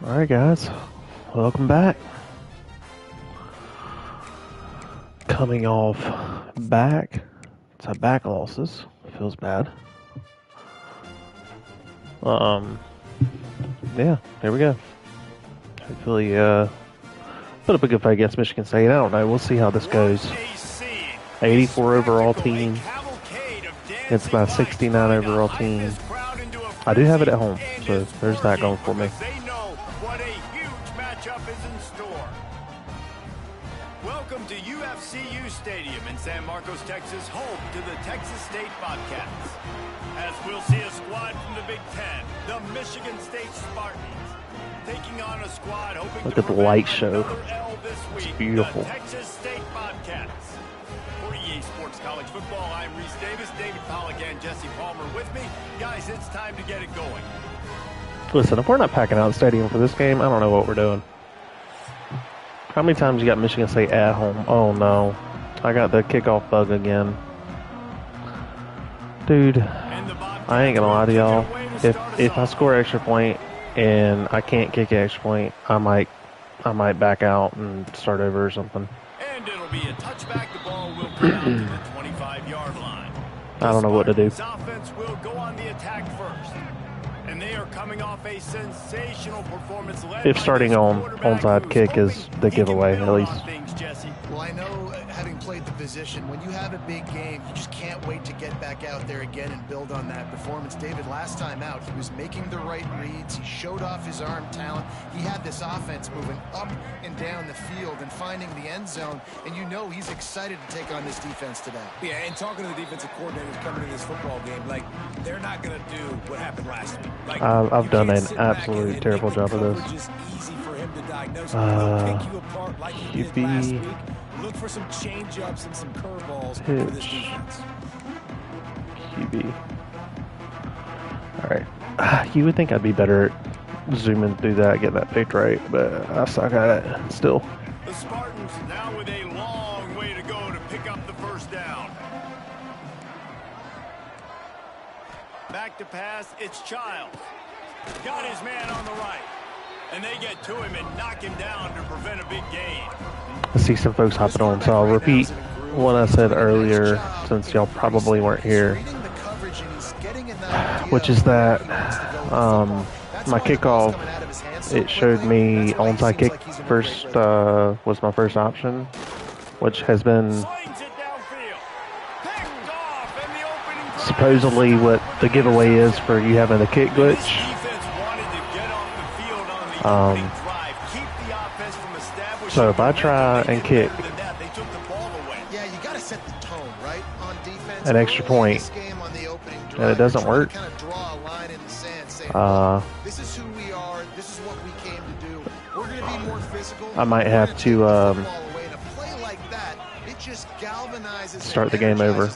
Alright guys, welcome back. Coming off back losses. Feels bad. Yeah, here we go. Hopefully, put up a good fight against Michigan State. I don't know. We'll see how this goes. 84 overall team. It's my 69 overall team. I do have it at home, so there's that going for me. Welcome to UFCU Stadium in San Marcos, Texas, home to the Texas State Bobcats. As we'll see a squad from the Big Ten, the Michigan State Spartans, taking on a squad hoping Look to at the light show. L this week, it's beautiful. The Texas State Bobcats. For EA Sports College Football, I'm Reese Davis, David Pollock, and Jesse Palmer with me. Guys, it's time to get it going. Listen, if we're not packing out the stadium for this game, I don't know what we're doing. How many times you got Michigan State at home? Oh no. I got the kickoff bug again. Dude, I ain't gonna lie to y'all. If I score an extra point and I can't kick an extra point, I might back out and start over or something. And it'll be a touchback. The ball will come out to the 25-yard line. I don't know what to do. Offense will go on the attack first. And they are coming off a sensational performance. If starting on onside kick is the giveaway, at least. Well, I know, having played the position, when you have a big game, you just can't wait to get back out there again and build on that performance. David, last time out, he was making the right reads. He showed off his arm talent. He had this offense moving up and down the field and finding the end zone. And you know he's excited to take on this defense today. Yeah, and talking to the defensive coordinators coming in this football game, like, they're not going to do what happened last week. Like, I've done an absolute terrible job of this. QB. Look for some change-ups and some curveballs for this defense. QB. Alright. You would think I'd be better at zooming through that, getting that picked right, but I suck at it still. The Spartans now with a long way to go to pick up the first down. Back to pass, it's Childs. Got his man on the right. And they get to him and knock him down to prevent a big gain. I see some folks hopping on, so I'll repeat what I said earlier since y'all probably weren't here, which is that my kickoff, it showed me onside kick first was my first option, which has been supposedly what the giveaway is for you having the kick glitch. So if I try and kick an extra point and it doesn't work, I might have to start the game over.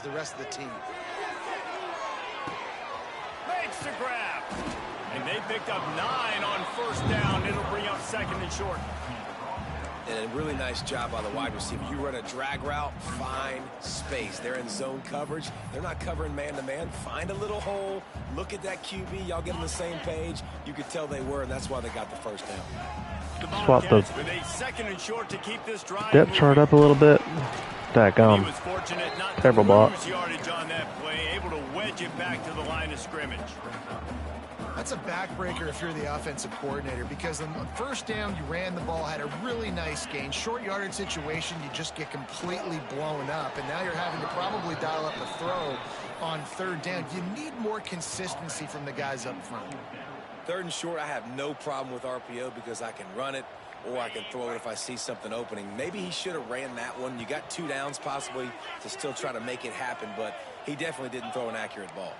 And they picked up 9 on first down. It'll bring up second and short. And a really nice job by the wide receiver. You run a drag route, find space. They're in zone coverage. They're not covering man-to-man. Find a little hole. Look at that QB. Y'all get on the same page. You could tell they were, and that's why they got the first down. Swap the depth chart up a little bit. Dadgum. Terrible block. Able to wedge it back to the line of scrimmage. That's a backbreaker if you're the offensive coordinator, because on first down you ran the ball, had a really nice gain. Short yardage situation, you just get completely blown up, and now you're having to probably dial up a throw on third down. You need more consistency from the guys up front. Third and short, I have no problem with RPO because I can run it or I can throw it if I see something opening. Maybe he should have ran that one. You got 2 downs possibly to still try to make it happen, but he definitely didn't throw an accurate ball.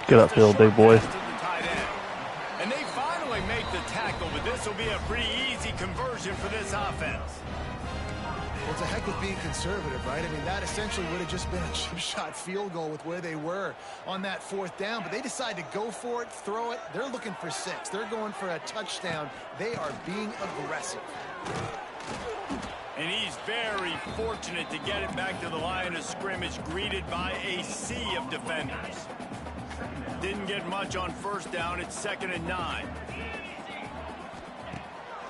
Get upfield, big boy. And they finally make the tackle, but this will be a pretty easy conversion for this offense. Well, it's a heck of being conservative, right? I mean, that essentially would have just been a chip shot field goal with where they were on that fourth down, but they decide to go for it, throw it. They're looking for 6. They're going for a touchdown. They are being aggressive. And he's very fortunate to get it back to the line of scrimmage, greeted by a sea of defenders. Didn't get much on first down. It's 2nd and 9.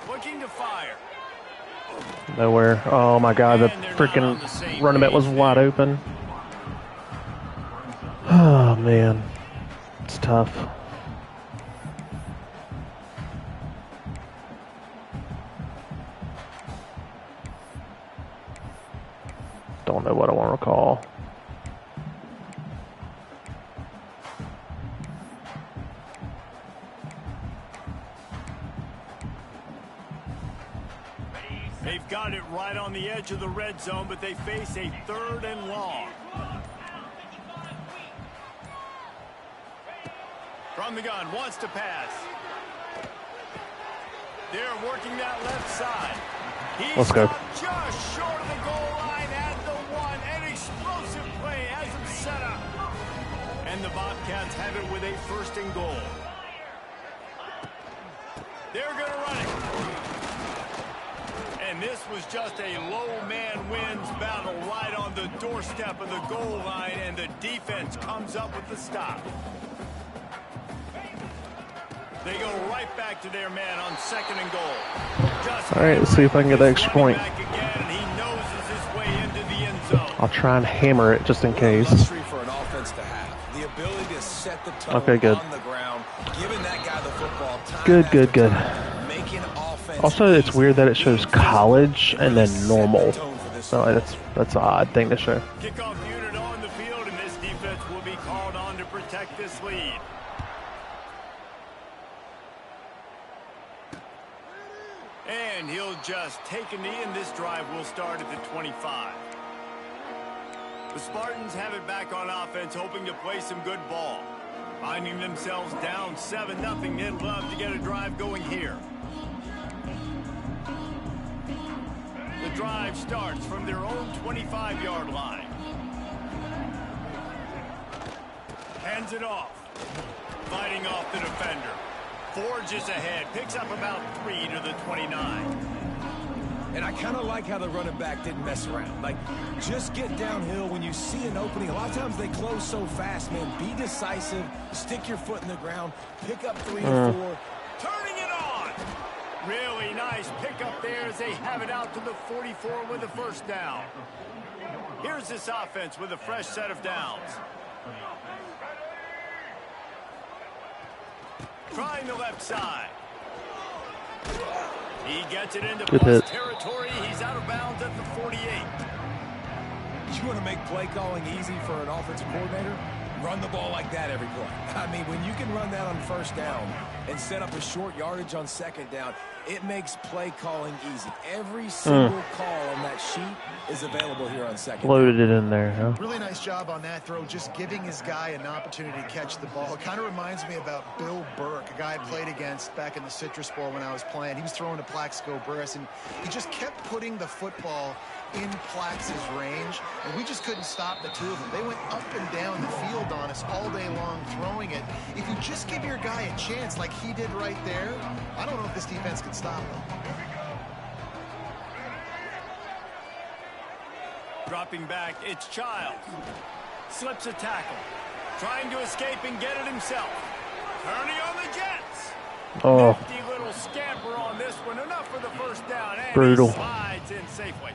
Looking to fire. Nowhere. Oh my God, the freaking running back was wide open. Oh man, it's tough. Don't know what I want to call. They've got it right on the edge of the red zone, but they face a 3rd and long. From the gun, wants to pass. They're working that left side. Let's go. Just short of the goal line at the 1. An explosive play has him set up. And the Bobcats have it with a 1st and goal. They're going to run it. And this was just a low man wins battle right on the doorstep of the goal line, and the defense comes up with the stop. They go right back to their man on 2nd and goal. All right, let's see if I can get the extra point. Again, and he noses his way into the end zone. I'll try and hammer it just in case. For an offense to have the ability to set the tone Okay, good. on the ground, giving that guy the football time Good, after good, good. time, making offense Also, it's easy. weird that it shows college and then Set the normal. tone for this So that's an odd thing to show. Kickoff unit on the field, and this defense will be called on to protect this lead. And he'll just take a knee, and this drive will start at the 25. The Spartans have it back on offense, hoping to play some good ball. Finding themselves down 7-0, they'd love to get a drive going here. The drive starts from their own 25-yard line. Hands it off. Fighting off the defender. Forges ahead. Picks up about 3 to the 29. And I kind of like how the running back didn't mess around. Like, just get downhill when you see an opening. A lot of times they close so fast, man. Be decisive. Stick your foot in the ground. Pick up 3 or 4. Turning it on. Really nice pickup there as they have it out to the 44 with a 1st down. Here's this offense with a fresh set of downs. Trying the left side. He gets it into plus territory. He's out of bounds at the 48. You want to make play calling easy for an offensive coordinator? Run the ball like that every play. I mean, when you can run that on 1st down and set up a short yardage on 2nd down, it makes play calling easy. Every single call on that sheet is available here on 2nd. Loaded it in there, huh? Really nice job on that throw, just giving his guy an opportunity to catch the ball. It kind of reminds me about Bill Burke, a guy I played against back in the Citrus Bowl when I was playing. He was throwing to Plaxico Burress, and he just kept putting the football in Plax's range, and we just couldn't stop the two of them. They went up and down the field on us all day long throwing it. If you just give your guy a chance like he did right there, I don't know if this defense can stop him. Dropping back, it's Childs. Slips a tackle. Trying to escape and get it himself. Turning on the Jets. Oh. Nifty little scamper on this one. Enough for the 1st down. And Brutal. He slides in safely.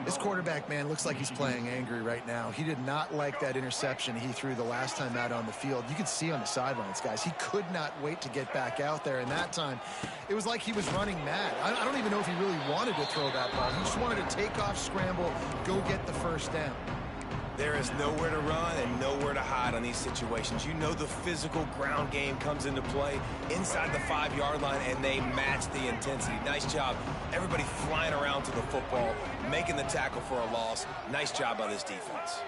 This quarterback, man, looks like he's playing angry right now. He did not like that interception he threw the last time out on the field. You could see on the sidelines, guys. He could not wait to get back out there. And that time, it was like he was running mad. I don't even know if he really wanted to throw that ball. He just wanted to take off, scramble, go get the 1st down. There is nowhere to run and nowhere to hide on these situations. You know the physical ground game comes into play inside the 5-yard line, and they match the intensity. Nice job. Everybody flying around to the football, making the tackle for a loss. Nice job by this defense.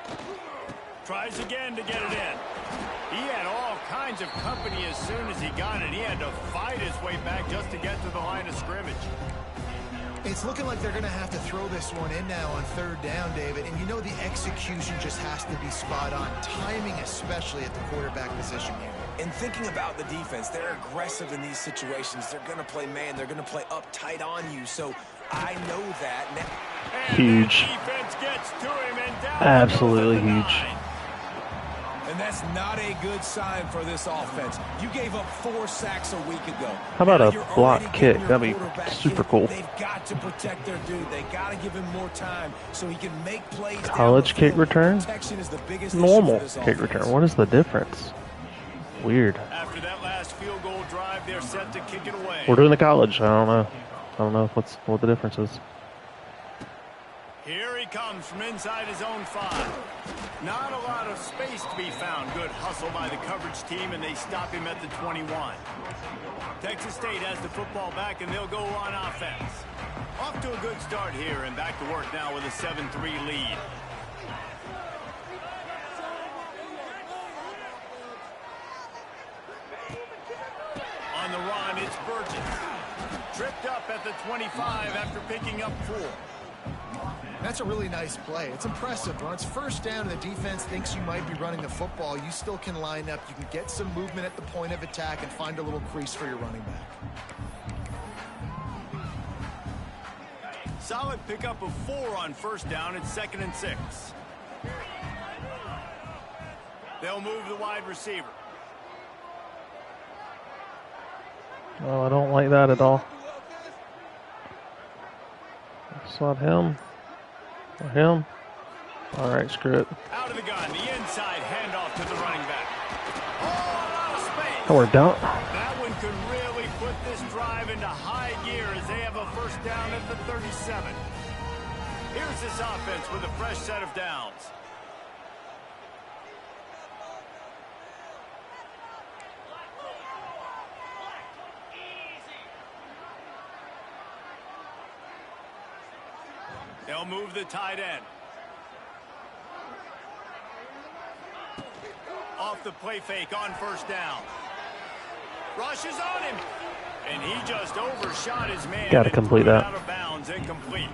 Tries again to get it in. He had all kinds of company as soon as he got it. He had to fight his way back just to get to the line of scrimmage. It's looking like they're going to have to throw this one in now on 3rd down, David. And you know the execution just has to be spot on. Timing especially at the quarterback position here. And thinking about the defense, they're aggressive in these situations. They're going to play man. They're going to play uptight on you. So I know that. Huge. Absolutely huge. And that's not a good sign for this offense. You gave up 4 sacks a week ago. How about a block kick? That'd be super cool. They've got to protect their dude. They got to give him more time so he can make plays. College kick return? Normal kick return. What is the difference? Weird. After that last field goal drive, they're set to kick it away. We're doing the college. I don't know what the difference is. Here he comes from inside his own 5. Not a lot of space to be found. Good hustle by the coverage team, and they stop him at the 21. Texas State has the football back, and they'll go on offense. Off to a good start here, and back to work now with a 7-3 lead. On the run, it's Burgess. Tripped up at the 25 after picking up 4. That's a really nice play. It's impressive. When it's first down and the defense thinks you might be running the football, you still can line up. You can get some movement at the point of attack and find a little crease for your running back. Solid pickup of 4 on first down. It's 2nd and 6. They'll move the wide receiver. Oh, I don't like that at all. It's not him. Or him. All right, screw it. Out of the gun, the inside handoff to the running back. Oh, a lot of space. Oh, we're down. That one could really put this drive into high gear as they have a first down at the 37. Here's this offense with a fresh set of downs. They'll move the tight end. Off the play fake on first down. Rushes on him. And he just overshot his man. Got to complete that. Out of bounds, incomplete.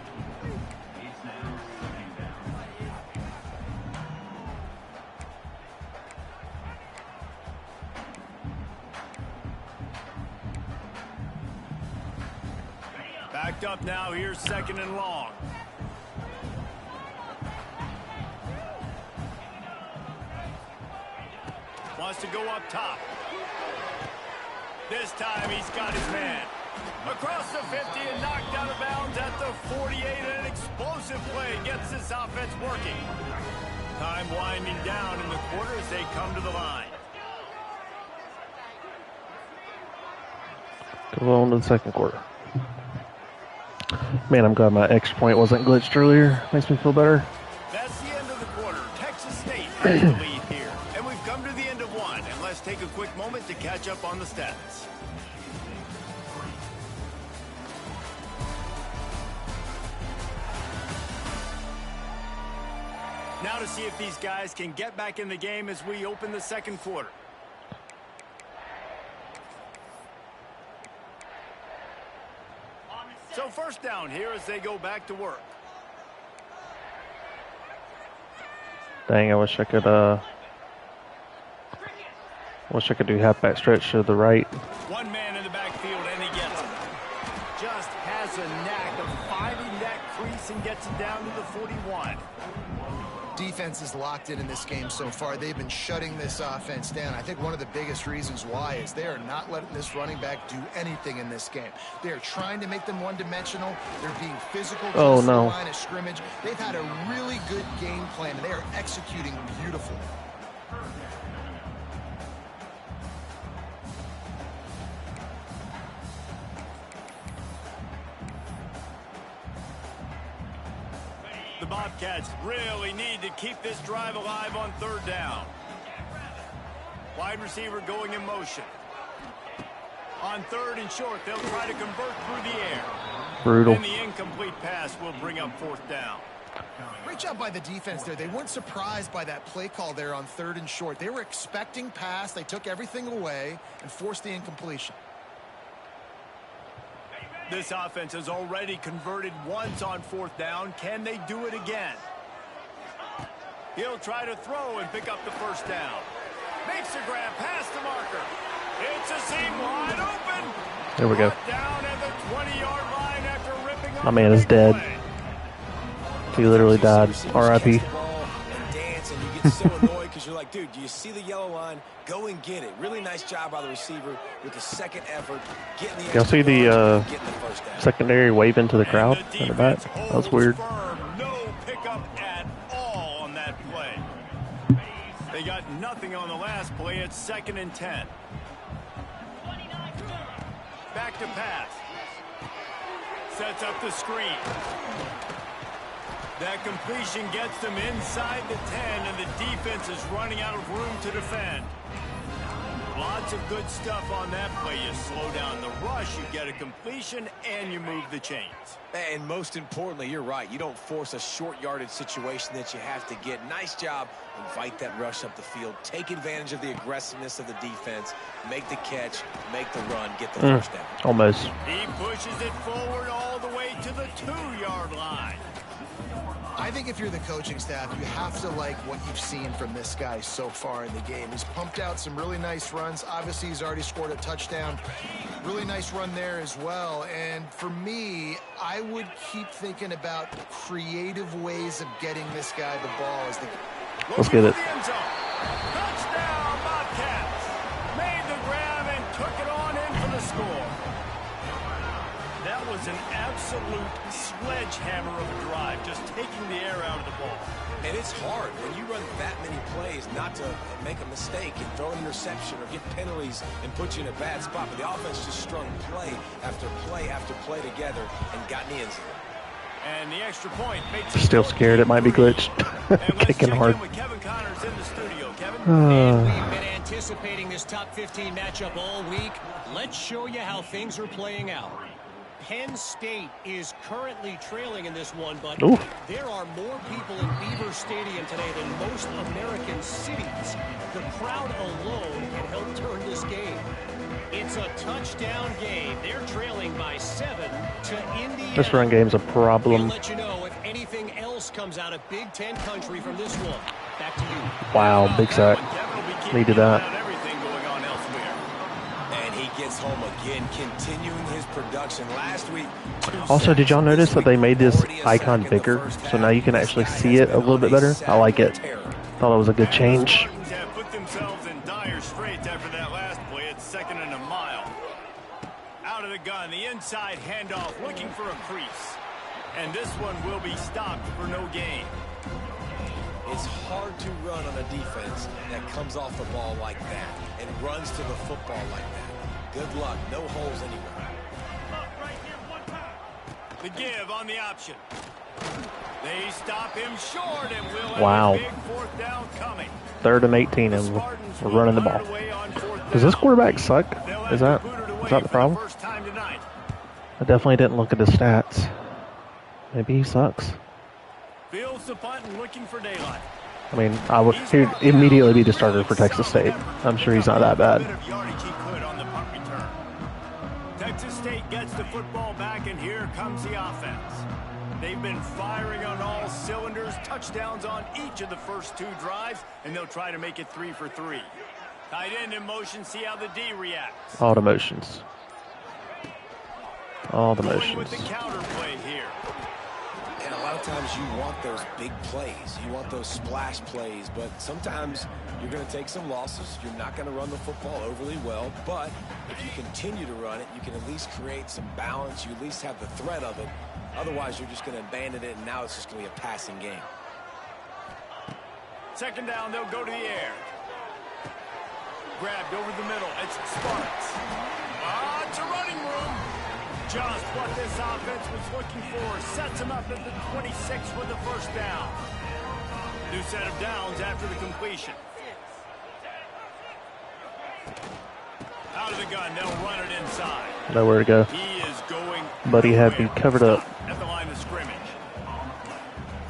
Backed up now. Here's 2nd and long. Wants to go up top. This time he's got his man. Across the 50 and knocked out of bounds at the 48. And an explosive play gets this offense working. Time winding down in the quarter as they come to the line. Go on to the second quarter. Man, I'm glad my extra point wasn't glitched earlier. Makes me feel better. That's the end of the quarter. Texas State has the lead here. And we've come to the end of one. And let's take a quick moment to catch up on the stats. Now to see if these guys can get back in the game as we open the second quarter. So first down here as they go back to work. Dang, I wish I could do halfback stretch to the right. One man in the backfield and he gets it. Just has a knack of finding that crease and gets it down to the 41. Defense is locked in this game so far. They've been shutting this offense down. I think one of the biggest reasons why is they are not letting this running back do anything in this game. They are trying to make them one-dimensional. They're being physical to the line of scrimmage. They've had a really good game plan, and they are executing beautifully. The Bobcats really need to keep this drive alive on third down. Wide receiver going in motion. On 3rd and short, they'll try to convert through the air. Brutal. And the incomplete pass will bring up 4th down. Great job by the defense there. They weren't surprised by that play call there on 3rd and short. They were expecting pass. They took everything away and forced the incompletion. This offense has already converted once on 4th down. Can they do it again? He'll try to throw and pick up the first down. Makes the grab past the marker. It's a seam wide open. There we go. Down at the 20-yard line after ripping My man is dead. play. He literally died. R.I.P. And you get so annoyed because you're like, dude, do you see the yellow line? Go and get it. Really nice job by the receiver with the second effort. Getting the Y'all see the getting the first down. secondary waving to the crowd in the back? That was weird. No pickup at all on that play. They got nothing on the last play. It's 2nd and 10. Back to pass. Sets up the screen. That completion gets them inside the 10, and the defense is running out of room to defend. Lots of good stuff on that play. You slow down the rush, you get a completion, and you move the chains. And most importantly, you're right. You don't force a short yardage situation that you have to get. Nice job. Invite that rush up the field. Take advantage of the aggressiveness of the defense. Make the catch. Make the run. Get the first down. Almost. He pushes it forward all the way to the 2-yard line. I think if you're the coaching staff, you have to like what you've seen from this guy so far in the game. He's pumped out some really nice runs. Obviously, he's already scored a touchdown. Really nice run there as well. And for me, I would keep thinking about creative ways of getting this guy the ball. Let's get it. Touchdown, Bobcats. Made the grab and took it on in for the score. That was an absolute sledgehammer of a drive, just taking the air out of the ball. And it's hard when you run that many plays not to make a mistake and throw an interception or get penalties and put you in a bad spot. But the offense just strung play after play after play together and got in the end zone. And the extra point makes Still scared it might be glitched. Kicking hard. Kevin Connors in the studio. Kevin? And we've been anticipating this top 15 matchup all week. Let's show you how things are playing out. Penn State is currently trailing in this one, but there are more people in Beaver Stadium today than most American cities. The crowd alone can help turn this game. It's a touchdown game. They're trailing by 7 to Indiana. This run game's a problem. We'll let you know if anything else comes out of Big Ten country from this one. Back to you. Wow, big sack. Needed that. Gets home again, continuing his production last week. Also, did y'all notice that they made this icon bigger? So now you can actually see it a little bit better. I like it. Thought it was a good change. Have put themselves in dire straits after that last play. It's 2nd and a mile. Out of the gun, the inside handoff, looking for a crease. And this one will be stopped for no gain. It's hard to run on a defense that comes off the ball like that and runs to the football like that. Good luck. No holes anywhere. The give on the option. They stop him short and will Wow. have a big 4th down coming. 3rd and 18 and we're running the ball. Does this quarterback suck? Is that the problem? I definitely didn't look at his stats. Maybe he sucks. Fields the punt and looking for daylight. I mean, he'd immediately be the starter for Texas State. I'm sure he's not that bad. Texas State gets the football back, and here comes the offense. They've been firing on all cylinders, touchdowns on each of the first 2 drives, and they'll try to make it 3 for 3. Tight end in motion, see how the D reacts. All the motions. All the Going motions. with the counter play here. And a lot of times you want those big plays. You want those splash plays, but sometimes you're going to take some losses. You're not going to run the football overly well, but if you continue to run it, you can at least create some balance. You at least have the threat of it. Otherwise, you're just going to abandon it, and now it's just going to be a passing game. 2nd down, they'll go to the air. Grabbed over the middle. It's Sparks. It's a running room. Just what this offense was looking for. Sets him up at the 26 with the 1st down. New set of downs after the completion. Out of the gun, they'll run it inside. Nowhere to go. He is going. Buddy had me covered up. At the line of scrimmage.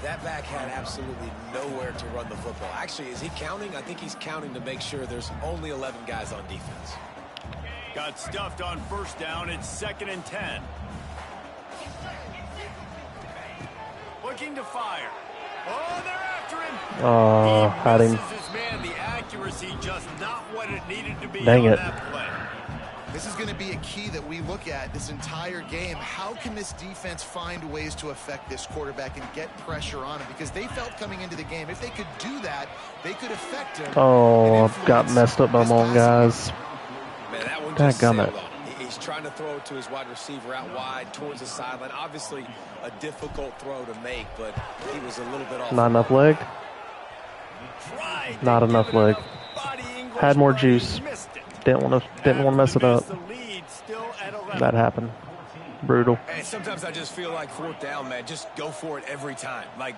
That back had absolutely nowhere to run the football. Actually, is he counting? I think he's counting to make sure there's only 11 guys on defense. Got stuffed on 1st down. It's 2nd and 10. Looking to fire. Oh, they're after after him. Had him. His man, the accuracy just not what it needed to be. Dang on it. That play. This is going to be a key that we look at this entire game. How can this defense find ways to affect this quarterback and get pressure on him? Because they felt coming into the game, if they could do that, they could affect him. Oh, got messed up by my own guys. Man, that one just Dadgummit. sailed on. He's trying to throw it to his wide receiver out wide towards the sideline. Obviously, a difficult throw to make, but he was a little bit off. Not enough leg. Not enough leg. Had more juice. Didn't want to mess it up. That happened. Brutal. And sometimes I just feel like fourth down, man. Just go for it every time. Like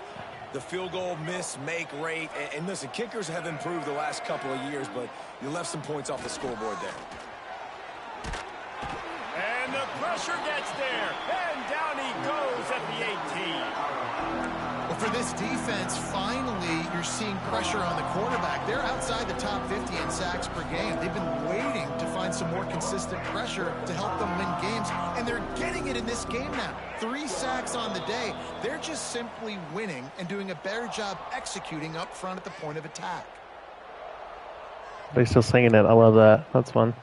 the field goal miss, make rate. And listen, kickers have improved the last couple of years, but you left some points off the scoreboard there. And the pressure gets there. And down he goes at the 18. Well, for this defense, finally, you're seeing pressure on the quarterback. They're outside the top 50 in sacks per game. They've been waiting to find some more consistent pressure to help them win games, and they're getting it in this game now. 3 sacks on the day. They're just simply winning and doing a better job executing up front at the point of attack. They still singing it. I love that. That's fun.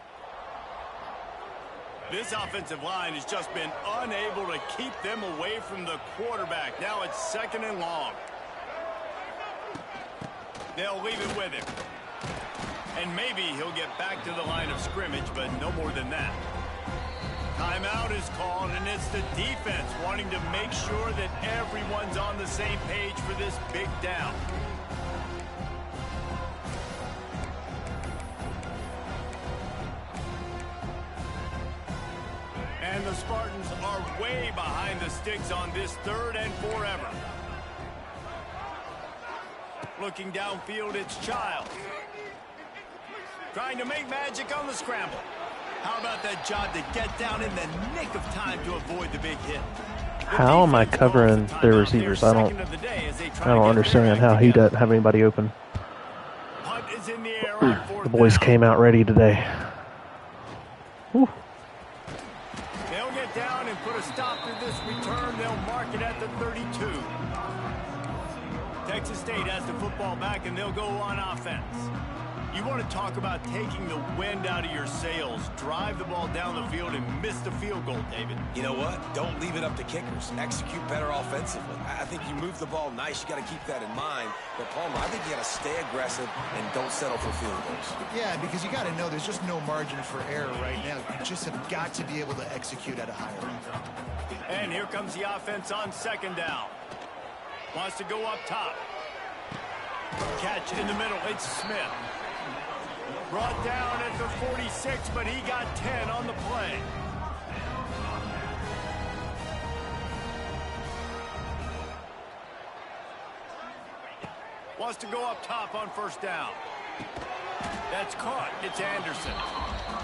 This offensive line has just been unable to keep them away from the quarterback. Now it's 2nd and long. They'll leave it with him. And maybe he'll get back to the line of scrimmage, but no more than that. Timeout is called, and it's the defense wanting to make sure that everyone's on the same page for this big down. And the Spartans are way behind the sticks on this 3rd and forever. Looking downfield, it's Child. Trying to make magic on the scramble. How about that job to get down in the nick of time to avoid the big hit? How am I covering their receivers? I don't understand how he doesn't have anybody open. Punt is in the air on 4th The boys down. came out ready today. Whew. They'll get down and put a stop to this return. They'll mark it at the 32. Texas State has the football back, and they'll go on offense. You want to talk about taking the wind out of your sails. Drive the ball down the field and miss the field goal, David. You know what? Don't leave it up to kickers. Execute better offensively. I think you move the ball nice. You got to keep that in mind. But, Palmer, I think you got to stay aggressive and don't settle for field goals. Yeah, because you got to know there's just no margin for error right now. You just have got to be able to execute at a higher level. And here comes the offense on 2nd down. Wants to go up top. Catch in the middle. It's Smith. Brought down at the 46, but he got 10 on the play. Wants to go up top on 1st down. That's caught. It's Anderson.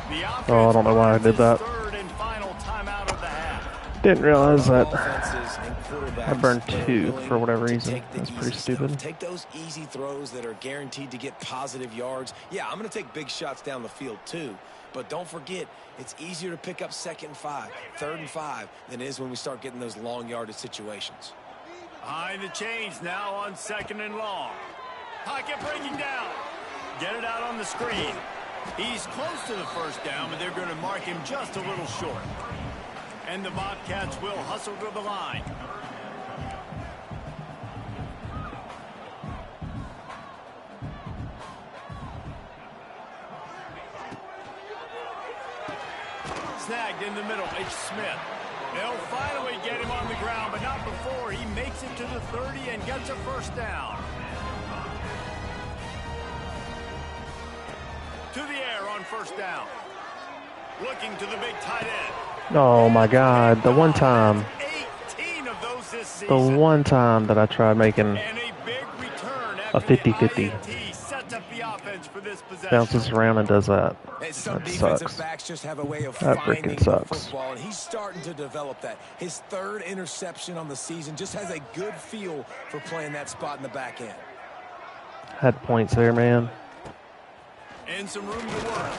The offense Oh, I don't know why I did that. 3rd and final timeout of the half. Didn't realize that Offenses and quarterbacks I burned that are 2 willing for whatever to reason. take the That's pretty easy stuff. stupid. Take those easy throws that are guaranteed to get positive yards. Yeah, I'm going to take big shots down the field too. But don't forget, it's easier to pick up 2nd and 5, 3rd and 5 than it is when we start getting those long yardage situations. Behind the chains now on 2nd and long. Pocket breaking down. Get it out on the screen. He's close to the 1st down, but they're going to mark him just a little short. And the Bobcats will hustle to the line. Snagged in the middle. It's Smith. They'll finally get him on the ground, but not before he makes it to the 30 and gets a 1st down. To the air on 1st down. Looking to the big tight end. Oh my God! The one time, 18 of those this the season. one time that I tried making And a big return a after the 50-50. INT sets up the offense for this possession. bounces around and does that. And some That defensive sucks. backs just have a way of That finding freaking the sucks. football, and he's starting to develop that. His 3rd interception on the season, just has a good feel for playing that spot in the back end. Had points there, man. And some room to work.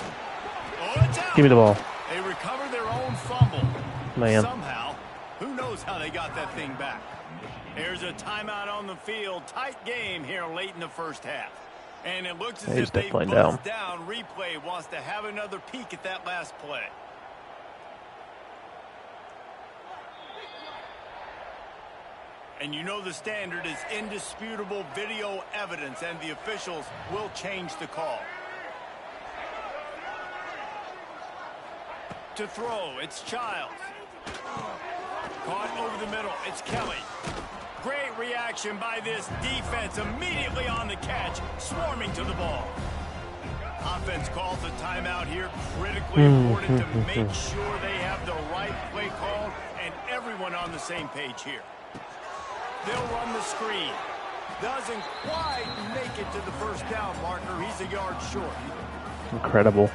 Oh, it's out. Give me the ball, They recover their own fumble. man. Somehow, who knows how they got that thing back. There's a timeout on the field. Tight game here late in the first half. And it looks as if they've buzzed down. Replay wants to have another peek at that last play. And you know the standard is indisputable video evidence, and the officials will change the call. To throw, it's Childs. Caught over the middle, it's Kelly. Great reaction by this defense, immediately on the catch, swarming to the ball. Offense calls a timeout here, critically important to make sure they have the right play called and everyone on the same page here. They'll run the screen. Doesn't quite make it to the first down marker. He's a yard short. Incredible.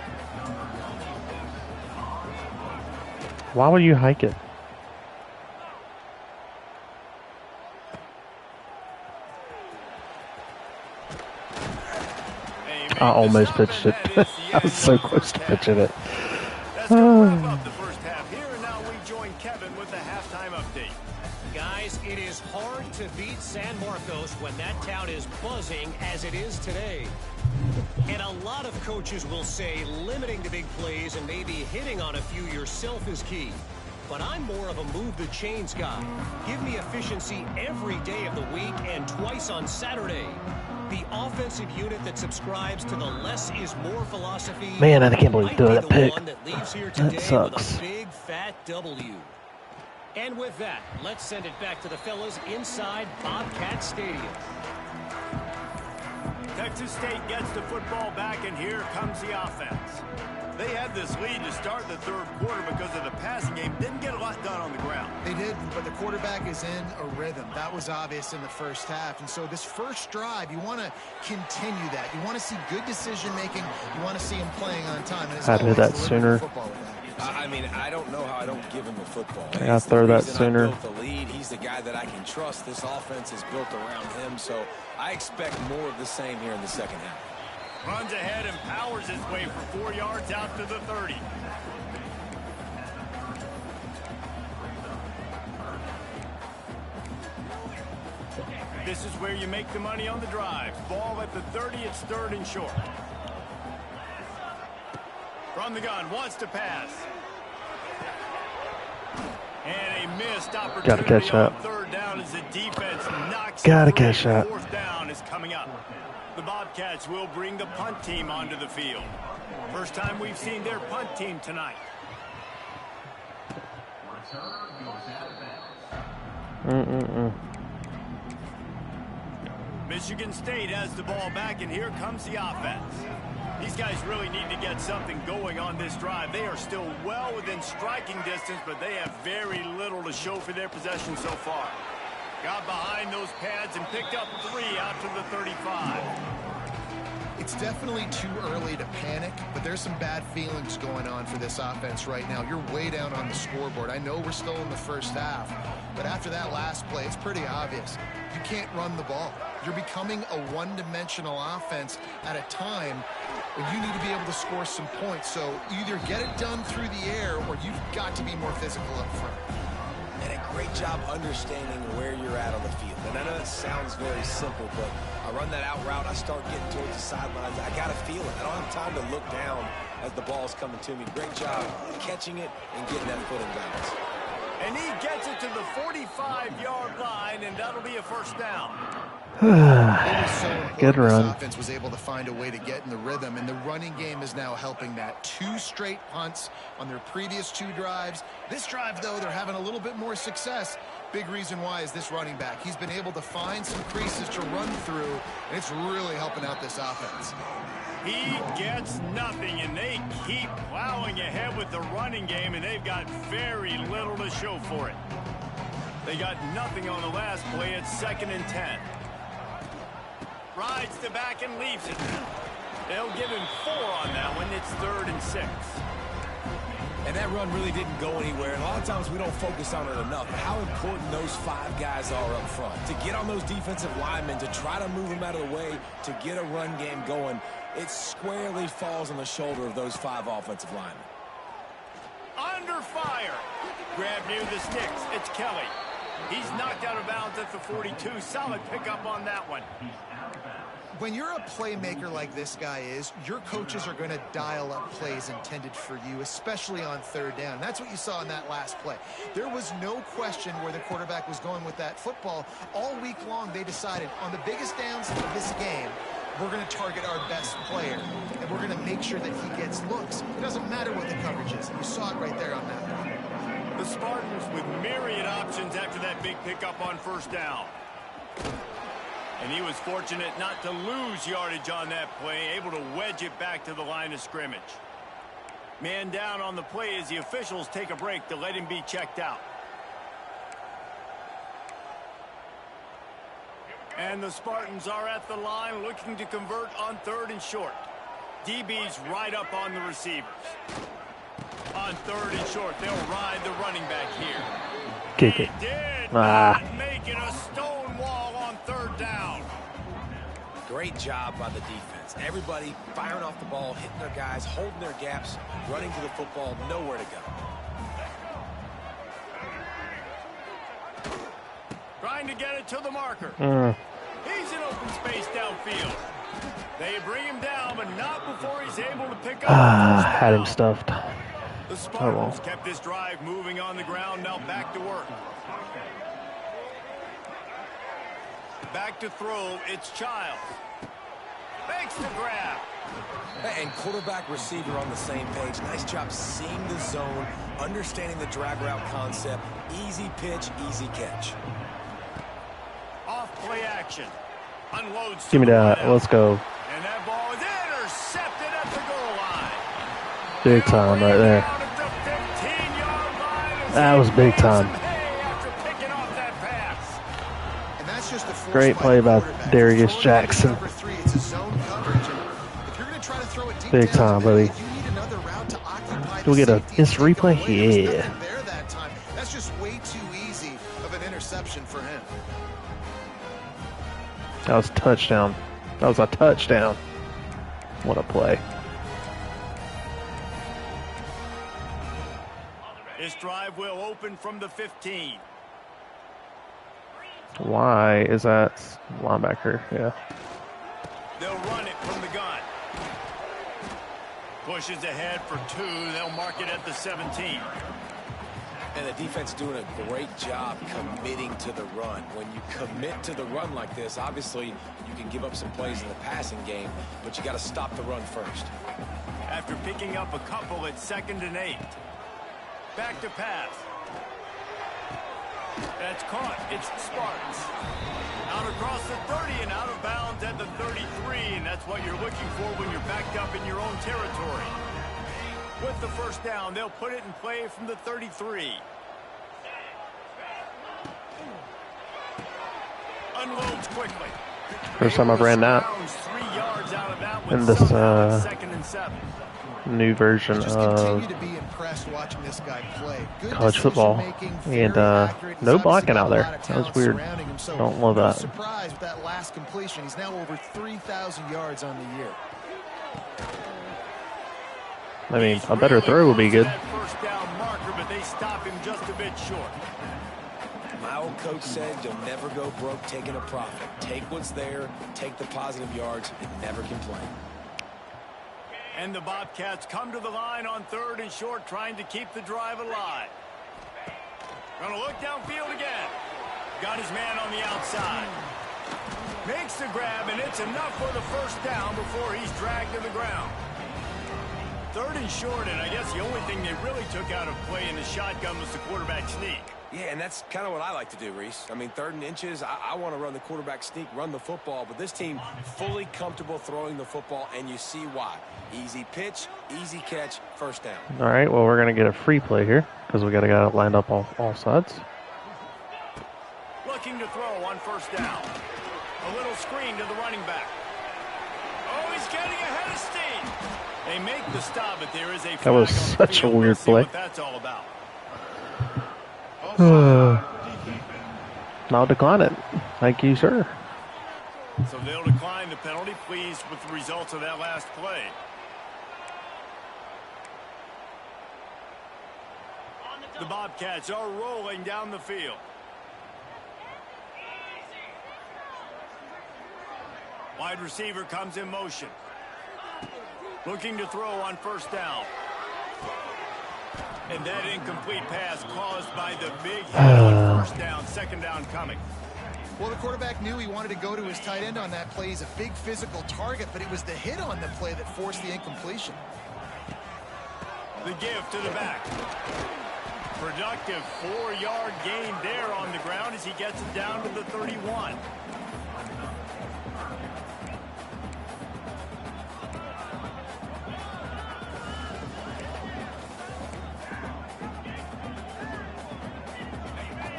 Why would you hike it? I almost pitched it. I was so close to pitching it. That's going to wrap up the first half here, and now we join Kevin with the halftime update. Guys, it is hard to beat San Marcos when that town is buzzing as it is today. And a lot of coaches will say limiting the big plays and maybe hitting on a few yourself is key. But I'm more of a move the chains guy. Give me efficiency every day of the week and twice on Saturday. The offensive unit that subscribes to the less is more philosophy. Man, I can't believe doing that pick. That sucks. With a big fat W. And with that, let's send it back to the fellas inside Bobcat Stadium. Texas State gets the football back, and here comes the offense. They had this lead to start the third quarter because of the passing game. Didn't get a lot done on the ground. They did, but the quarterback is in a rhythm. That was obvious in the first half. And so this first drive, you want to continue that. You want to see good decision-making. You want to see him playing on time. I'd hit that sooner. I mean, I don't know how I don't give him the football. I gotta throw that sooner. The lead. He's the guy that I can trust. This offense is built around him, so I expect more of the same here in the second half. Runs ahead and powers his way for 4 yards out to the 30. This is where you make the money on the drive. Ball at the 30, it's third and short. From the gun, wants to pass. And a missed opportunity. Gotta catch on that. third down as the defense knocks Gotta it free. catch that. Fourth down is coming up. The Bobcats will bring the punt team onto the field. First time we've seen their punt team tonight. Michigan State has the ball back, and here comes the offense. These guys really need to get something going on this drive. They are still well within striking distance, but they have very little to show for their possession so far. Got behind those pads and picked up 3 out to the 35. It's definitely too early to panic, but there's some bad feelings going on for this offense right now. You're way down on the scoreboard. I know we're still in the first half, but after that last play, it's pretty obvious. You can't run the ball. You're becoming a one-dimensional offense at a time when you need to be able to score some points. So either get it done through the air or you've got to be more physical up front. And a great job understanding where you're at on the field. And I know that sounds very simple, but I run that out route, I start getting towards the sidelines. I got to feel it. I don't have time to look down as the ball's coming to me. Great job catching it and getting that foot in bounds. And he gets it to the 45-yard line, and that'll be a first down. Good run. This offense was able to find a way to get in the rhythm, and the running game is now helping that. 2 straight punts on their previous 2 drives. This drive, though, they're having a little bit more success. Big reason why is this running back. He's been able to find some creases to run through, and it's really helping out this offense. He gets nothing, and they keep plowing ahead with the running game, and they've got very little to show for it. They got nothing on the last play. It's 2nd and 10. Rides the back and leaves it. They'll give him 4 on that one. It's 3rd and 6. And that run really didn't go anywhere. And a lot of times we don't focus on it enough. But how important those 5 guys are up front. To get on those defensive linemen, to try to move them out of the way, to get a run game going, it squarely falls on the shoulder of those 5 offensive linemen. Under fire. Grab near the sticks. It's Kelly. He's knocked out of bounds at the 42. Solid pickup on that one. When you're a playmaker like this guy is, your coaches are going to dial up plays intended for you, especially on third down. That's what you saw in that last play. There was no question where the quarterback was going with that football. All week long, they decided on the biggest downs of this game, we're going to target our best player, and we're going to make sure that he gets looks. It doesn't matter what the coverage is. You saw it right there on that one. The Spartans with myriad options after that big pickup on first down. And he was fortunate not to lose yardage on that play, able to wedge it back to the line of scrimmage. Man down on the play as the officials take a break to let him be checked out. And the Spartans are at the line looking to convert on third and short. DB's right up on the receivers. On third and short, they'll ride the running back here. Kick it. Did not make it a stone wall on third down. Great job by the defense. Everybody firing off the ball, hitting their guys, holding their gaps, running to the football, nowhere to go. Trying to get it to the marker. He's in open space downfield. They bring him down, but not before he's able to pick up. Had him stuffed. The Spartans kept this drive moving on the ground. Now back to work. Back to throw. It's Childs. Makes the grab. And quarterback receiver on the same page. Nice job seeing the zone, understanding the drag route concept. Easy pitch, easy catch. Off play action. Unloads. Give me that. Let's go. And that ball is intercepted at the goal line. Big time right there. That was big time. Great play by Darius Jackson. Big time, buddy. Do we get an instant replay? Yeah. That's just way too easy of an interception for him. That was a touchdown. That was a touchdown. What a play. This drive will open from the 15. Why is that linebacker? Yeah. They'll run it from the gun. Pushes ahead for 2. They'll mark it at the 17. And the defense doing a great job committing to the run. When you commit to the run like this, obviously you can give up some plays in the passing game, but you got to stop the run first. After picking up a couple at 2nd and 8. Back to pass. That's caught. It's Spartans. Out across the 30 and out of bounds at the 33. And that's what you're looking for when you're backed up in your own territory. With the first down, they'll put it in play from the 33. Unloads quickly. First time I've ran that in this new version of college football, and no blocking out there. That was weird. Don't love that. Surprised with that last completion. He's now over 3,000 yards on the year. I mean, a better throw would be good. First down marker, but they stop him just a bit short. My old coach said you'll never go broke taking a profit. Take what's there, take the positive yards, and never complain. And the Bobcats come to the line on 3rd and short, trying to keep the drive alive. Going to look downfield again. Got his man on the outside. Makes the grab, and it's enough for the first down before he's dragged to the ground. 3rd and short, and I guess the only thing they really took out of play in the shotgun was the quarterback sneak. Yeah, and that's kind of what I like to do, Reese. I mean, 3rd and inches, I want to run the quarterback sneak, run the football, but this team fully comfortable throwing the football, and you see why. Easy pitch, easy catch, first down. All right, well, we're going to get a free play here because we got a guy lined up on all sides. Looking to throw on first down. A little screen to the running back. Oh, he's getting ahead of steam. They make the stop, but there is a flag. That was such a weird play. What that's all about. I'll decline it. Thank you, sir. So they'll decline the penalty, pleased with the results of that last play. The Bobcats are rolling down the field. Wide receiver comes in motion. Looking to throw on first down. And that incomplete pass caused by the big hit on first down. Second down coming. Well, the quarterback knew he wanted to go to his tight end on that play. He's a big physical target, but it was the hit on the play that forced the incompletion. The give to the back. Productive 4-yard gain there on the ground as he gets it down to the 31.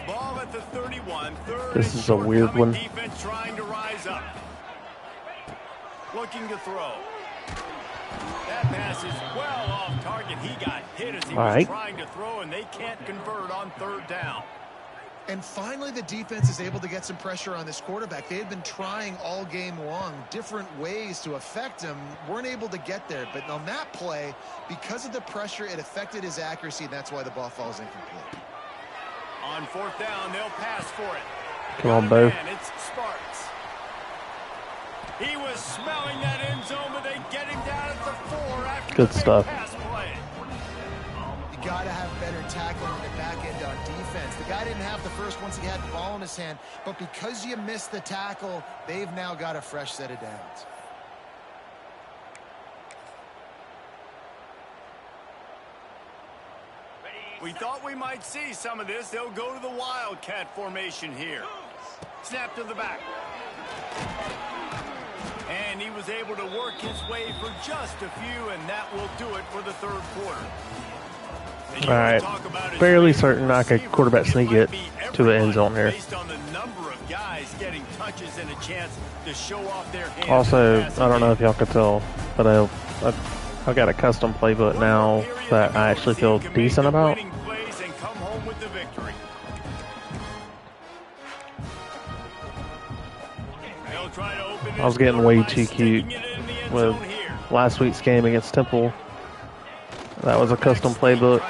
Ball at the 31. This is a weird one. Defense trying to rise up. Looking to throw. That pass is well off target. He got hit as he was trying to throw, and they can't convert on third down. And finally, the defense is able to get some pressure on this quarterback. They had been trying all game long, different ways to affect him. Weren't able to get there. But on that play, because of the pressure, it affected his accuracy, and that's why the ball falls incomplete. On fourth down, they'll pass for it. Come on, Bo. It's Sparks. He was smelling that end zone, but they get him down at the 4 after good the stuff. Pass play. You got to have better tackling in the back end on defense. The guy didn't have the first once he had the ball in his hand, but because you missed the tackle, they've now got a fresh set of downs. We thought we might see some of this. They'll go to the Wildcat formation here. Snap to the back. And he was able to work his way for just a few, and that will do it for the third quarter. All right, fairly certain I could quarterback sneak it to the end zone here. Based on the number of guys getting touches and a chance to show off their hands. Also, I don't know if y'all could tell, but I got a custom playbook now that I actually feel decent about. I was getting way too cute with last week's game against Temple. That was a custom playbook.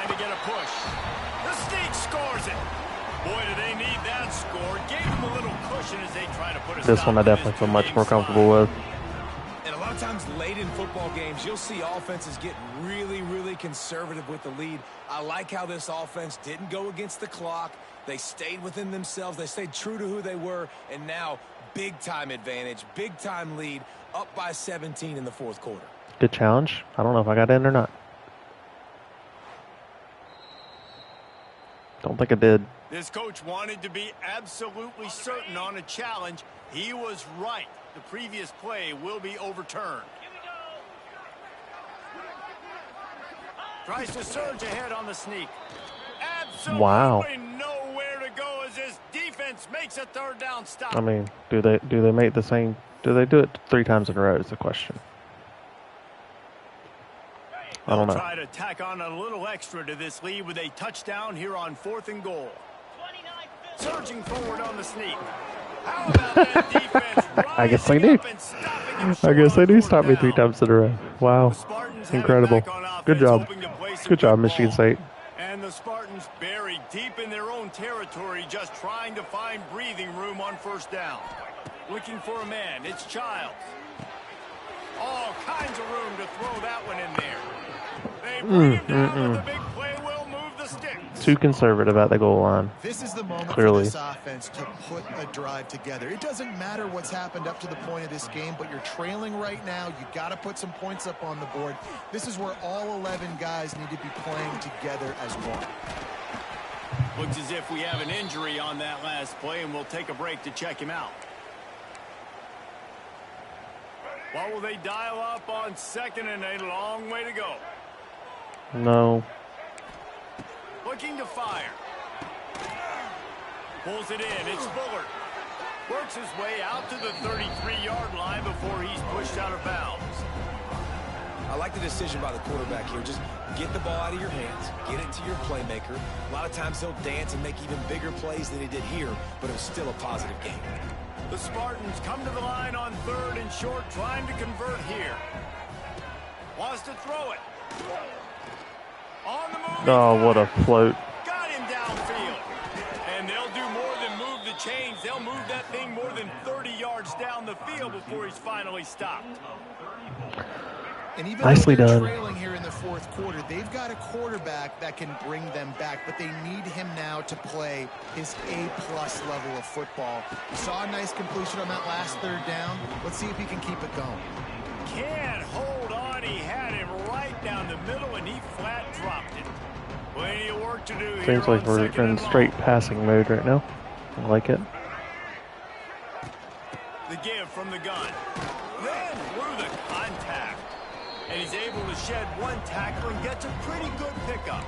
This one I definitely feel much more comfortable with. And a lot of times late in football games, you'll see offenses get really conservative with the lead. I like how this offense didn't go against the clock. They stayed within themselves. They stayed true to who they were. And now, big-time advantage, big-time lead, up by 17 in the fourth quarter. Good challenge. I don't know if I got in or not. Don't think I did. This coach wanted to be absolutely certain on a challenge. He was right. The previous play will be overturned. Tries to surge ahead on the sneak. Absolutely nowhere to go as this defense makes a third down stop. I mean, do they make the same? Do they do it 3 times in a row is the question. I don't know. Try to tack on a little extra to this lead with a touchdown here on 4th and goal. Surging forward on the sneak. How about that defense? I guess they do. I guess they do stop me 3 times in a row. Wow. Incredible. Good job. Good job, Michigan State. And the Spartans buried deep in their own territory, just trying to find breathing room on first down. Looking for a man. It's Childs. All kinds of room to throw that one in there. They bring him down with a big play. Will move the sticks. Too conservative at the goal line. This is the moment Clearly. for this offense to put a drive together. It doesn't matter what's happened up to the point of this game, but you're trailing right now. You got to put some points up on the board. This is where all 11 guys need to be playing together as one. Looks as if we have an injury on that last play, and we'll take a break to check him out. What will they dial up on second and a long way to go? No. Looking to fire. Pulls it in. It's Bullard. Works his way out to the 33-yard line before he's pushed out of bounds. I like the decision by the quarterback here. Just get the ball out of your hands, get it to your playmaker. A lot of times he'll dance and make even bigger plays than he did here, but it was still a positive game. The Spartans come to the line on 3rd and short, trying to convert here. Wants to throw it. On the move. Oh, what a float. Got him downfield. And And they'll do more than move the chains. They'll move that thing more than 30 yards down the field before he's finally stopped. And even Nicely though they're done. trailing here in the fourth quarter, they've got a quarterback that can bring them back, but they need him now to play his A-plus level of football. We saw a nice completion on that last third down. Let's see if he can keep it going. Can't hold on. He had him right down the middle, and he flat dropped it. Plenty of work to do here. Seems like we're in straight passing mode right now. I like it. The give from the gun. Ran through the contact. And he's able to shed one tackle and gets a pretty good pickup.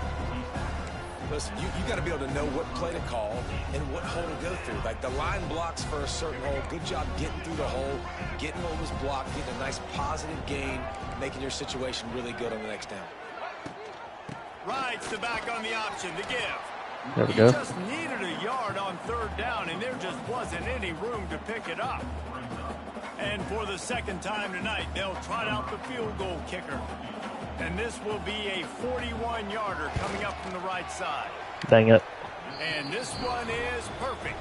Listen, you got to be able to know what play to call and what hole to go through. Like the line blocks for a certain hole. Good job getting through the hole, getting what was blocked, getting a nice positive gain, making your situation really good on the next down. Rides the back on the option to give. There we He go. just needed a yard on third down, and there just wasn't any room to pick it up. And for the second time tonight, they'll trot out the field goal kicker. And this will be a 41-yarder coming up from the right side. Dang it. And this one is perfect.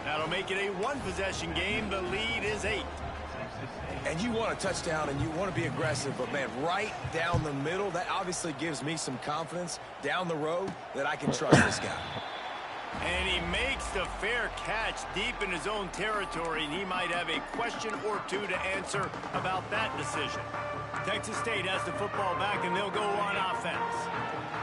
That'll make it a one-possession game. The lead is 8. And you want a touchdown and you want to be aggressive, but man, right down the middle, that obviously gives me some confidence down the road that I can trust this guy. And he makes the fair catch deep in his own territory, and he might have a question or two to answer about that decision. Texas State has the football back, and they'll go on offense.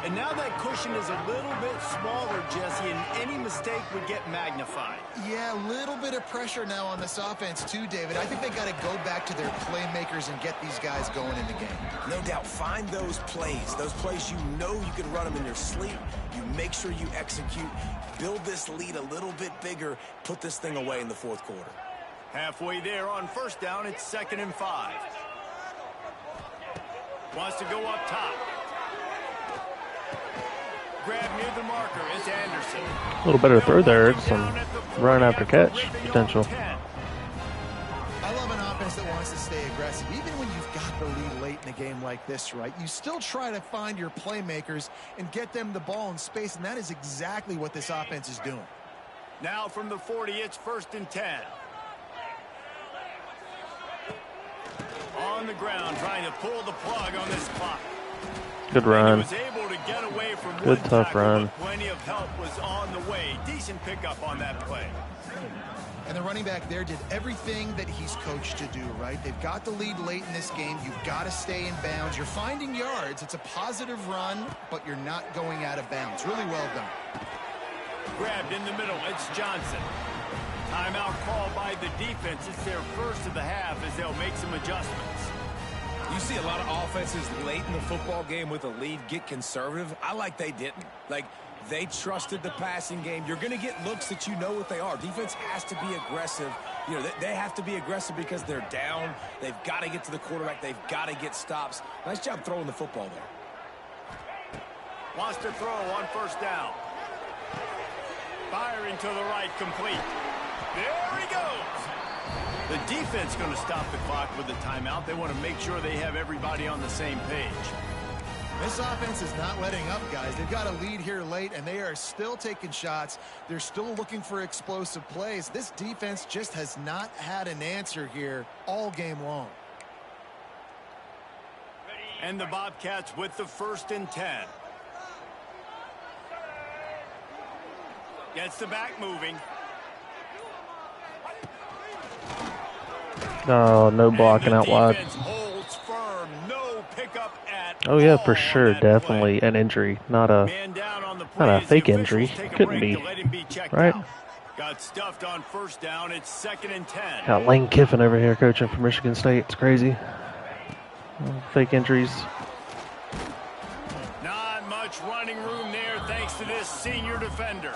And now that cushion is a little bit smaller, Jesse, and any mistake would get magnified. Yeah, a little bit of pressure now on this offense too, David. I think they got to go back to their playmakers and get these guys going in the game. No doubt, find those plays you know you can run them in your sleep. You make sure you execute, build this lead a little bit bigger, put this thing away in the fourth quarter. Halfway there on first down, it's 2nd and 5. Wants to go up top. Grab near the marker. It's Anderson. A little better throw there. Some run after catch potential. I love an offense that wants to stay aggressive. Even when you've got the lead late in a game like this, right, you still try to find your playmakers and get them the ball in space, and that is exactly what this offense is doing. Now from the 40, it's 1st and 10. On the ground, trying to pull the plug on this clock. Good run. Was able to get away from Good one tough tackle, run. but plenty of help was on the way. Decent pickup on that play. And the running back there did everything that he's coached to do, right? They've got the lead late in this game. You've got to stay in bounds. You're finding yards. It's a positive run, but you're not going out of bounds. Really well done. Grabbed in the middle. It's Johnson. Timeout called by the defense. It's their first of the half as they'll make some adjustments. You see a lot of offenses late in the football game with a lead get conservative. I like they didn't. Like, they trusted the passing game. You're going to get looks that you know what they are. Defense has to be aggressive. You know, they have to be aggressive because they're down. They've got to get to the quarterback. They've got to get stops. Nice job throwing the football there. Wants to throw on first down. Firing to the right, complete. There he goes. The defense going to stop the clock with the timeout. They want to make sure they have everybody on the same page. This offense is not letting up, guys. They've got a lead here late, and they are still taking shots. They're still looking for explosive plays. This defense just has not had an answer here all game long. And the Bobcats with the 1st and 10. Gets the back moving. Oh, no blocking out wide. Holds firm. No pickup at Oh yeah, for all sure, on that definitely play. an injury, not a Man down on the not play a as the fake officials injury. take a Couldn't break be, to let him be checked right? out. Got stuffed on first down. It's 2nd and 10. Got Lane Kiffin over here coaching for Michigan State. It's crazy. Fake injuries. Not much running room there thanks to this senior defender.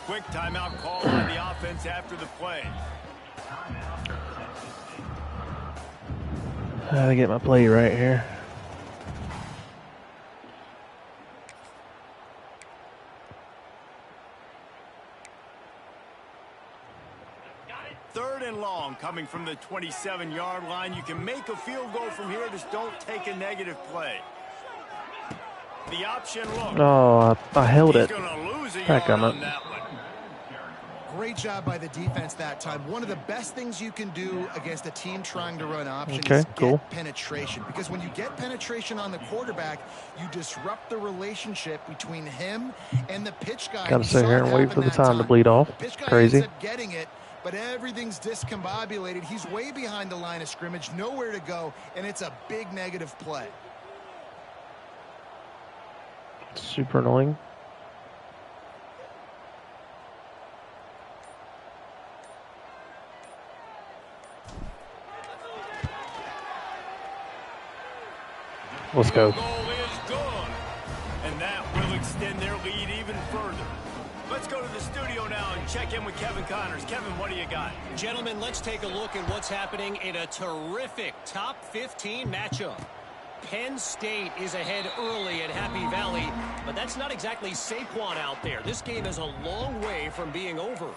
Quick timeout call on the offense after the play. Gotta get my play right here. Third and long coming from the 27-yard line. You can make a field goal from here. Just don't take a negative play. The option look. Oh, I held it. He's gonna lose a Heck, yard I'm on up. that one. Great job by the defense that time. One of the best things you can do against a team trying to run option is get penetration. Because when you get penetration on the quarterback, you disrupt the relationship between him and the pitch guy. Gotta sit here and wait for the time to bleed off. The pitch guy Crazy. ends up getting it, but everything's discombobulated. He's way behind the line of scrimmage, nowhere to go, and it's a big negative play. Super annoying. Let's go. Goal is good, and that will extend their lead even further. Let's go to the studio now and check in with Kevin Connors. Kevin, what do you got? Gentlemen, let's take a look at what's happening in a terrific top 15 matchup. Penn State is ahead early at Happy Valley, but that's not exactly Saquon out there. This game is a long way from being over.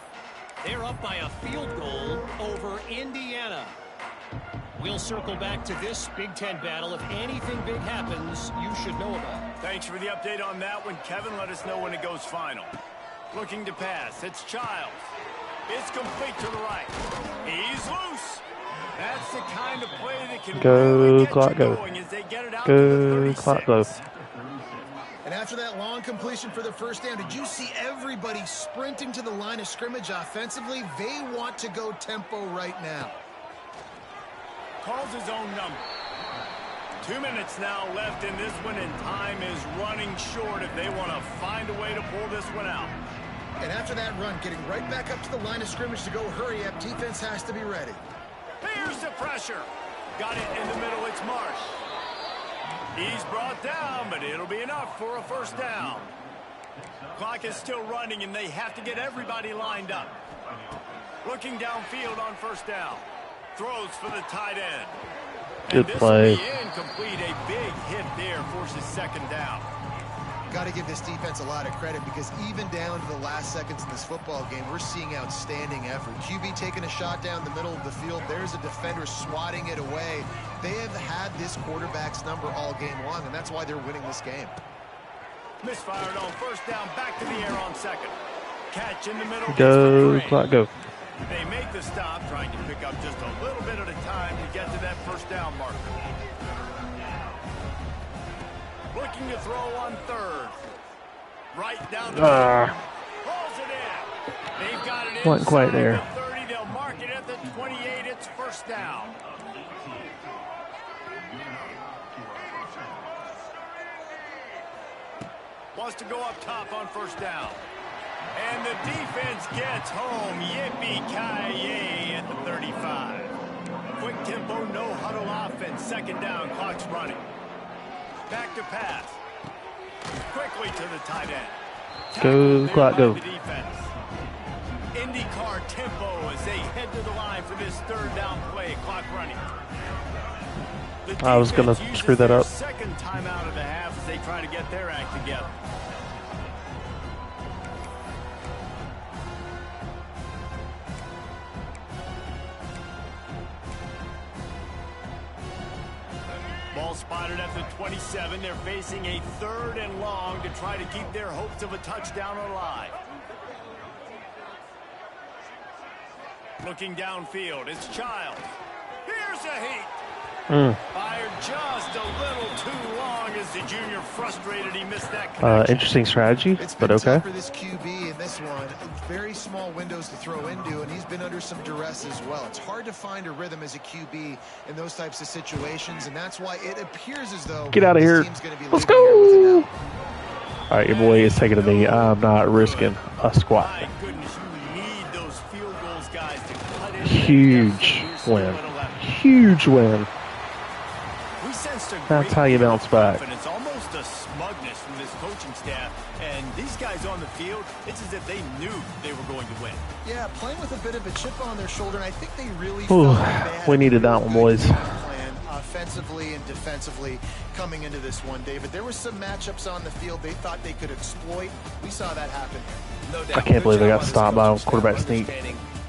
They're up by a field goal over Indiana. We'll circle back to this Big Ten battle. If anything big happens, you should know about. Thanks for the update on that one, Kevin. Let us know when it goes final. Looking to pass. It's Childs. It's complete to the right. He's loose. That's the kind of play that can really get you going as they get it out to the 36. Clock go. And after that long completion for the first down, did you see everybody sprinting to the line of scrimmage offensively? They want to go tempo right now. Calls his own number. 2 minutes now left in this one, and time is running short if they want to find a way to pull this one out. And after that run, getting right back up to the line of scrimmage to go hurry up, defense has to be ready. Here's the pressure. Got it in the middle. It's Marsh. He's brought down, but it'll be enough for a first down. Clock is still running, and they have to get everybody lined up. Looking downfield on first down. Throws for the tight end. Good play. Incomplete. A big hit there forces second down. Got to give this defense a lot of credit because even down to the last seconds of this football game, we're seeing outstanding effort. QB taking a shot down the middle of the field. There's a defender swatting it away. They have had this quarterback's number all game long, and that's why they're winning this game. Misfired on first down. Back to the air on second. Catch in the middle. Go, clock go. They make the stop, trying to pick up just a little bit at a time to get to that first down marker. Looking to throw on third. Right down the middle. Pulls it in. They've got it Wasn't quite there. The 30. They'll mark it at the 28. It's first down. Wants to go up top on first down. And the defense gets home. Yippee-ki-yay at the 35. Quick tempo, no huddle offense. Second down, clock's running. Back to pass. Quickly to the tight end. Go, clock, go. IndyCar tempo as they head to the line for this third down play. Clock running. I was going to screw that up. Second time out of the half as they try to get their act together. Ball spotted at the 27. They're facing a third and long to try to keep their hopes of a touchdown alive. Looking downfield, it's Childs. Here's a heat. Fired just a little too long as the junior frustrated. He missed that connection. Interesting strategy, It's but been okay. tough for this QB in this one. Very small windows to throw into, and he's been under some duress as well. It's hard to find a rhythm as a QB in those types of situations, and that's why it appears as though Get out of this here. team's gonna be Let's leaving here with an go. L. All right, your boy is taking a knee. I'm not risking a squat. My goodness, you need those field goals, guys, to cut in. Huge win. Huge win. We sensed a That's great how you deal bounce of back. confidence, almost a smugness from this coaching staff. And these guys on the field, it's as if they knew they were going to win. Yeah, playing with a bit of a chip on their shoulder, and I think they really Ooh, felt like they had we a needed that really one, good boys. game plan offensively. offensively and defensively coming into this one, David. There were some matchups on the field they thought they could exploit. We saw that happen. No doubt. I can't believe they got stopped by a quarterback sneak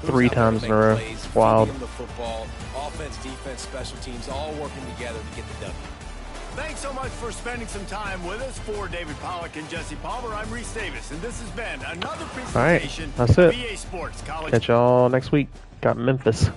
3 times in a row. Wild. The football, offense, defense, special teams, all working together to get the W. Thanks so much for spending some time with us. For David Pollack and Jesse Palmer, I'm Reese Davis, and this has been another presentation that's it. of EA Sports College. Catch y'all next week. Got Memphis.